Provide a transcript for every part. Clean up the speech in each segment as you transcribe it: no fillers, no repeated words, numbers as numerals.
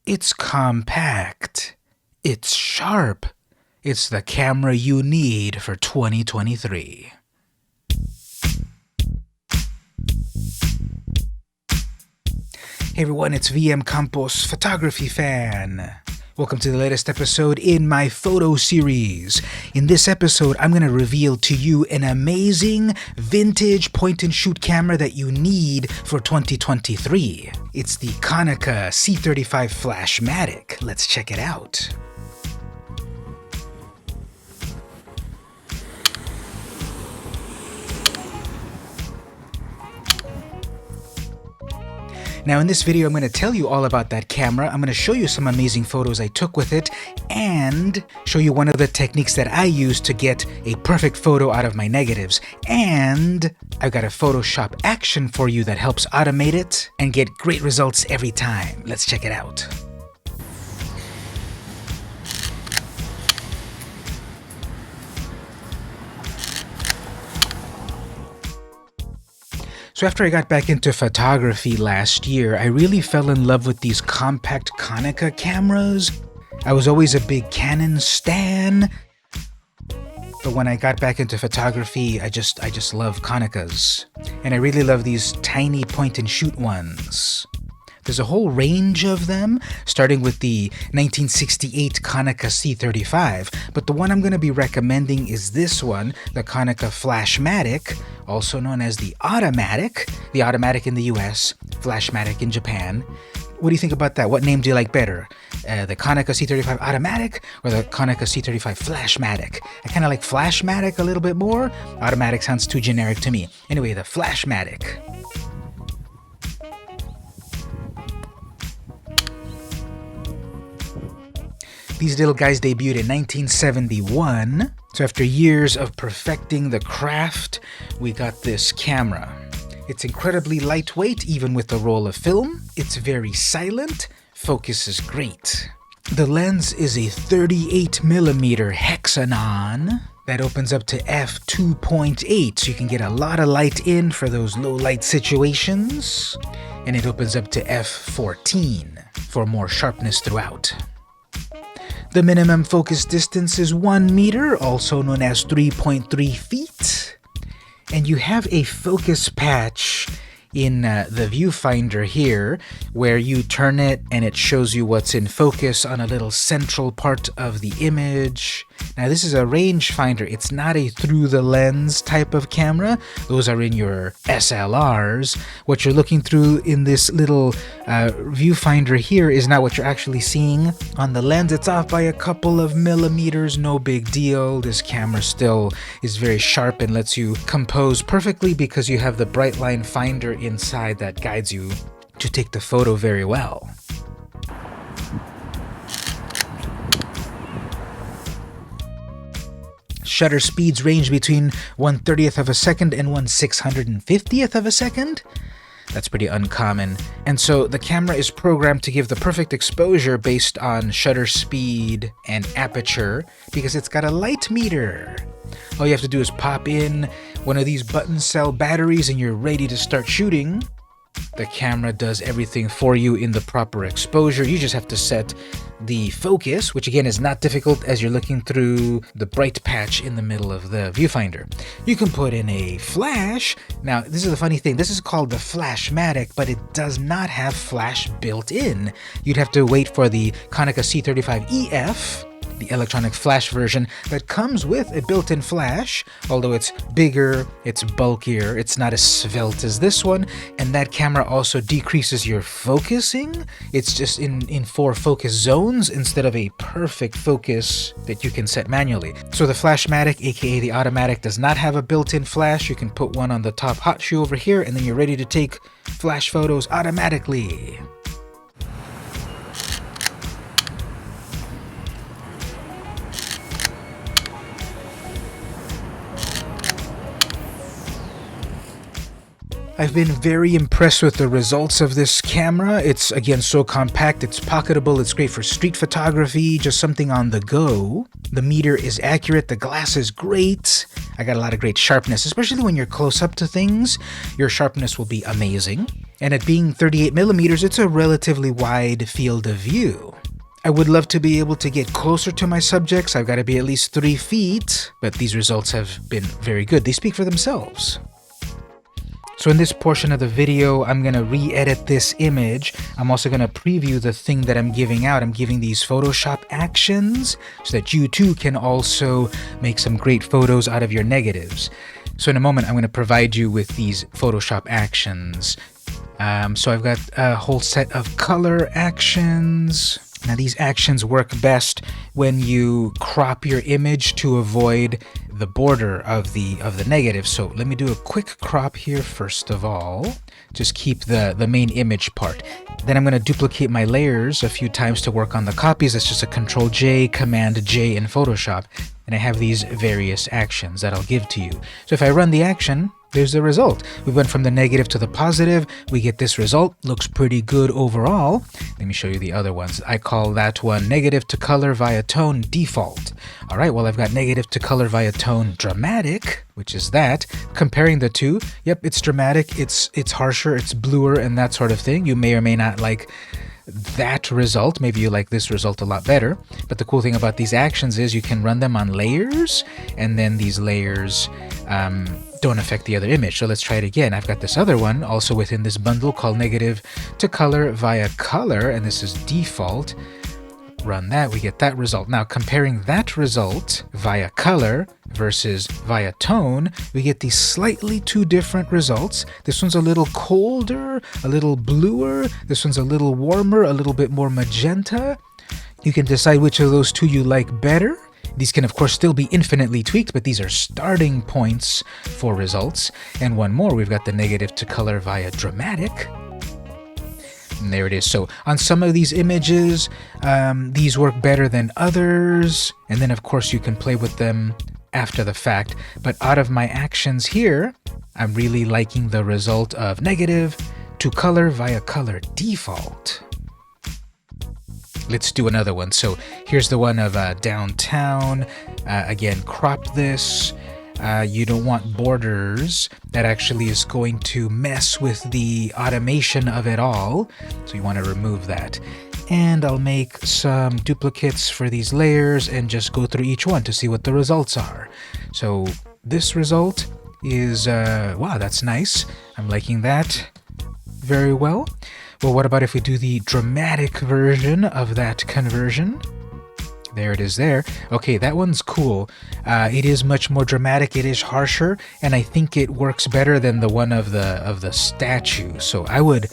It's compact. It's sharp. It's the camera you need for 2023. Hey everyone, it's VM Campos, photography fan. Welcome to the latest episode in my photo series. In this episode, I'm going to reveal to you an amazing vintage point-and-shoot camera that you need for 2023. It's the Konica C35 Flashmatic. Let's check it out. Now in this video, I'm going to tell you all about that camera. I'm going to show you some amazing photos I took with it and show you one of the techniques that I use to get a perfect photo out of my negatives. And I've got a Photoshop action for you that helps automate it and get great results every time. Let's check it out. So after I got back into photography last year, I really fell in love with these compact Konica cameras. I was always a big Canon stan, but when I got back into photography, I just love Konicas. And I really love these tiny point-and-shoot ones. There's a whole range of them, starting with the 1968 Konica C35, but the one I'm going to be recommending is this one, the Konica Flashmatic, also known as the Automatic in the US, Flashmatic in Japan. What do you think about that? What name do you like better? The Konica C35 Automatic or the Konica C35 Flashmatic? I kind of like Flashmatic a little bit more. Automatic sounds too generic to me. Anyway, the Flashmatic. These little guys debuted in 1971, so after years of perfecting the craft, we got this camera. It's incredibly lightweight, even with the roll of film. It's very silent, focus is great. The lens is a 38mm hexanon that opens up to f2.8, so you can get a lot of light in for those low light situations, and it opens up to f14 for more sharpness throughout. The minimum focus distance is 1 meter, also known as 3.3 feet. And you have a focus patch in the viewfinder here, where you turn it and it shows you what's in focus on a little central part of the image. Now this is a rangefinder, it's not a through the lens type of camera. Those are in your SLRs. What you're looking through in this little viewfinder here is not what you're actually seeing on the lens. It's off by a couple of millimeters, no big deal. This camera still is very sharp and lets you compose perfectly because you have the bright line finder inside that guides you to take the photo very well. Shutter speeds range between 1/30th of a second and 1/650th of a second. That's pretty uncommon. And so the camera is programmed to give the perfect exposure based on shutter speed and aperture because it's got a light meter. All you have to do is pop in one of these button cell batteries and you're ready to start shooting. The camera does everything for you in the proper exposure. You just have to set the focus, which again is not difficult as you're looking through the bright patch in the middle of the viewfinder. You can put in a flash. Now, this is the funny thing. This is called the Flashmatic, but it does not have flash built in. You'd have to wait for the Konica C35 EF, the electronic flash version that comes with a built-in flash, although it's bigger, it's bulkier, it's not as svelte as this one, and that camera also decreases your focusing. It's just in 4 focus zones instead of a perfect focus that you can set manually. So the Flashmatic, aka the Automatic, does not have a built-in flash. You can put one on the top hot shoe over here and then you're ready to take flash photos automatically. I've been very impressed with the results of this camera. It's, again, so compact, it's pocketable, it's great for street photography, just something on the go. The meter is accurate, the glass is great. I got a lot of great sharpness, especially when you're close up to things. Your sharpness will be amazing. And at being 38 millimeters, it's a relatively wide field of view. I would love to be able to get closer to my subjects. I've got to be at least 3 feet, but these results have been very good. They speak for themselves. So in this portion of the video, I'm going to re-edit this image. I'm also going to preview the thing that I'm giving out. I'm giving these Photoshop actions so that you too can also make some great photos out of your negatives. So in a moment, I'm going to provide you with these Photoshop actions. So I've got a whole set of color actions. Now these actions work best when you crop your image to avoid the border of the negative. So let me do a quick crop here first of all. Just keep the main image part. Then I'm going to duplicate my layers a few times to work on the copies. That's just a Control-J, Command-J in Photoshop. And I have these various actions that I'll give to you. So if I run the action, there's the result. We went from the negative to the positive. We get this result. Looks pretty good overall. Let me show you the other ones. I call that one negative to color via tone default. All right, well, I've got negative to color via tone dramatic, which is that. Comparing the two, yep, it's dramatic, it's harsher, it's bluer, and that sort of thing. You may or may not like that result. Maybe you like this result a lot better. But the cool thing about these actions is you can run them on layers, and then these layers don't affect the other image. So let's try it again. I've got this other one also within this bundle called negative to color via color, and this is default. Run that, we get that result. Now comparing that result via color versus via tone, we get these slightly two different results. This one's a little colder, a little bluer. This one's a little warmer, a little bit more magenta. You can decide which of those two you like better. These can of course still be infinitely tweaked, but these are starting points for results. And one more, we've got the negative to color via dramatic. And there it is. So on some of these images, these work better than others. And then of course you can play with them after the fact. But out of my actions here, I'm really liking the result of negative to color via color default. Let's do another one. So here's the one of downtown. Again, crop this. You don't want borders. That actually is going to mess with the automation of it all. So you want to remove that. And I'll make some duplicates for these layers and just go through each one to see what the results are. So this result is, wow, that's nice. I'm liking that very well. Well, what about if we do the dramatic version of that conversion? There it is there. Okay, that one's cool. It is much more dramatic, it is harsher, and I think it works better than the one of the statue. So I would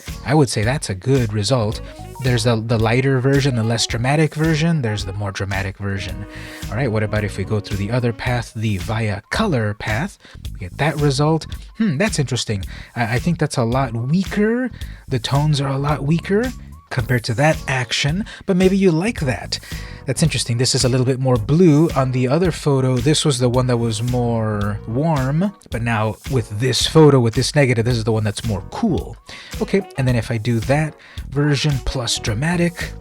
say that's a good result. There's the lighter version, the less dramatic version, there's the more dramatic version. All right, what about if we go through the other path, the via color path? We get that result. That's interesting. I think that's a lot weaker. The tones are a lot weaker compared to that action, but maybe you like that. That's interesting. This is a little bit more blue. On the other photo, this was the one that was more warm, but now with this photo, with this negative, this is the one that's more cool. Okay, and then if I do that version plus dramatic,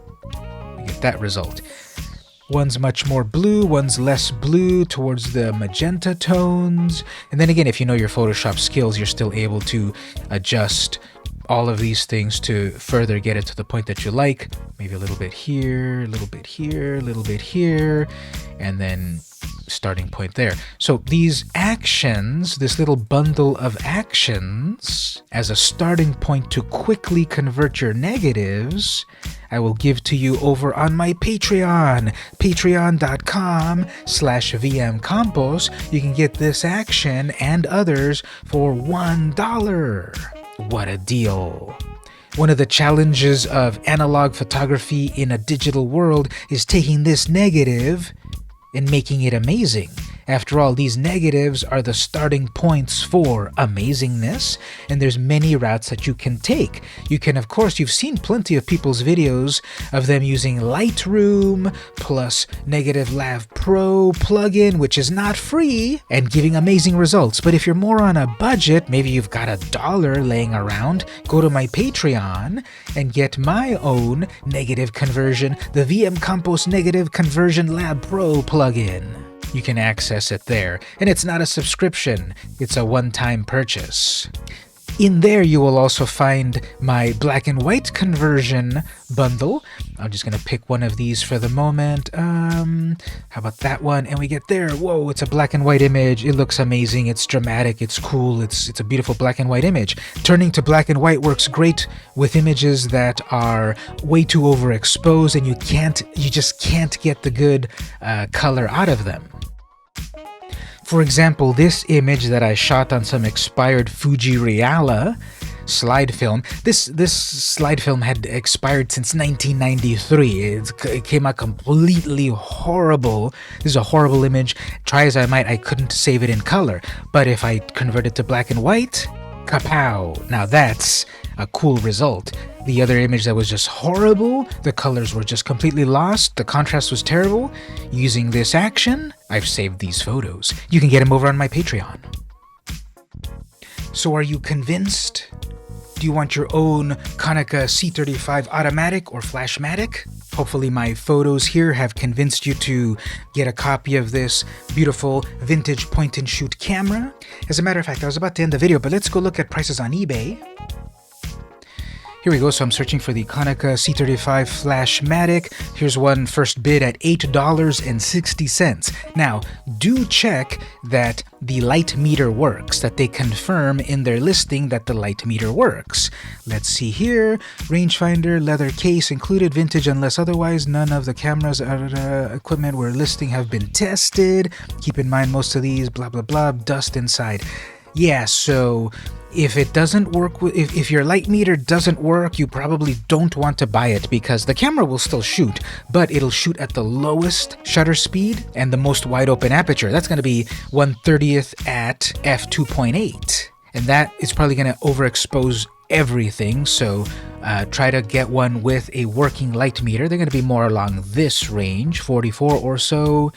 we get that result. One's much more blue, one's less blue towards the magenta tones. And then again, if you know your Photoshop skills, you're still able to adjust all of these things to further get it to the point that you like. Maybe a little bit here, a little bit here, a little bit here, and then starting point there. So these actions, this little bundle of actions, as a starting point to quickly convert your negatives, I will give to you over on my Patreon, patreon.com/vmcampos. You can get this action and others for $1. What a deal. One of the challenges of analog photography in a digital world is taking this negative and making it amazing. After all, these negatives are the starting points for amazingness, and there's many routes that you can take. You can, of course, you've seen plenty of people's videos of them using Lightroom plus Negative Lav Pro plugin, which is not free, and giving amazing results. But if you're more on a budget, maybe you've got $1 laying around, go to my Patreon and get my own negative conversion, the VM Campos Negative Conversion Lab Pro plugin. You can access it there, and it's not a subscription, it's a one-time purchase. In there, you will also find my black and white conversion bundle. I'm just going to pick one of these for the moment. How about that one? And we get there. Whoa, it's a black and white image. It looks amazing. It's dramatic. It's cool. It's a beautiful black and white image. Turning to black and white works great with images that are way too overexposed and you just can't get the good color out of them. For example, this image that I shot on some expired Fuji Reala slide film, this slide film had expired since 1993. It came out completely horrible. This is a horrible image. Try as I might, I couldn't save it in color. But if I convert it to black and white, kapow! Now that's a cool result. The other image that was just horrible, the colors were just completely lost, the contrast was terrible. Using this action, I've saved these photos. You can get them over on my Patreon. So are you convinced? Do you want your own Konica C35 Automatic or Flashmatic? Hopefully my photos here have convinced you to get a copy of this beautiful vintage point-and-shoot camera. As a matter of fact, I was about to end the video, but let's go look at prices on eBay. Here we go, so I'm searching for the Konica C35 Flashmatic. Here's one first bid at $8.60. Now, do check that the light meter works, that they confirm in their listing that the light meter works. Let's see here. Rangefinder, leather case included, vintage unless otherwise. None of the cameras or equipment we're listing have been tested. Keep in mind most of these, blah, blah, blah, dust inside. Yeah, so if it doesn't work, if your light meter doesn't work, you probably don't want to buy it because the camera will still shoot, but it'll shoot at the lowest shutter speed and the most wide open aperture. That's going to be 1/30th at f2.8, and that is probably going to overexpose everything. So try to get one with a working light meter. They're going to be more along this range, 44 or so.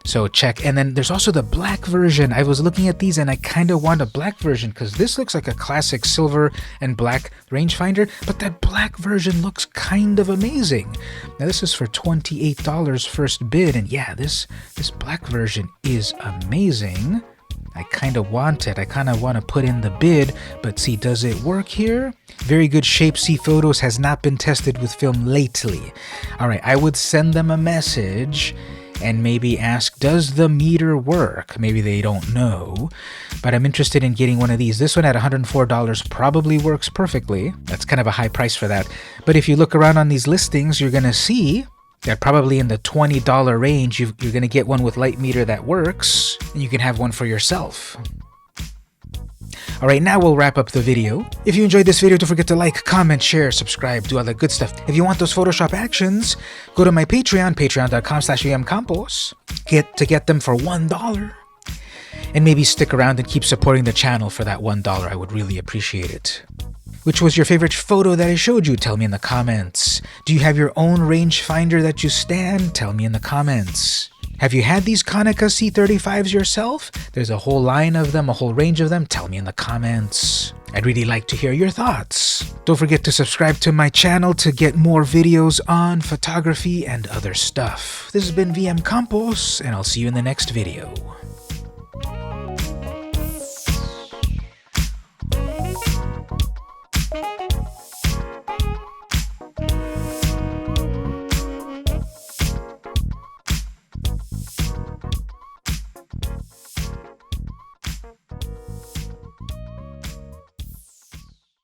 So check. And then there's also the black version. I was looking at these and I kind of want a black version because this looks like a classic silver and black rangefinder, but that black version looks kind of amazing. Now this is for $28 first bid, and yeah, this black version is amazing. I kind of want it. I kind of want to put in the bid, but see, does it work here? Very good shape. See photos has not been tested with film lately. All right, I would send them a message and maybe ask, does the meter work? Maybe they don't know, but I'm interested in getting one of these. This one at $104 probably works perfectly. That's kind of a high price for that. But if you look around on these listings, you're going to see that probably in the $20 range, you're going to get one with light meter that works, and you can have one for yourself. Alright, now we'll wrap up the video. If you enjoyed this video, don't forget to like, comment, share, subscribe, do all that good stuff. If you want those Photoshop actions, go to my Patreon, patreon.com/vmcampos. Get them for $1. And maybe stick around and keep supporting the channel for that $1. I would really appreciate it. Which was your favorite photo that I showed you? Tell me in the comments. Do you have your own rangefinder that you stand? Tell me in the comments. Have you had these Konica C35s yourself? There's a whole line of them, a whole range of them. Tell me in the comments. I'd really like to hear your thoughts. Don't forget to subscribe to my channel to get more videos on photography and other stuff. This has been VM Campos, and I'll see you in the next video.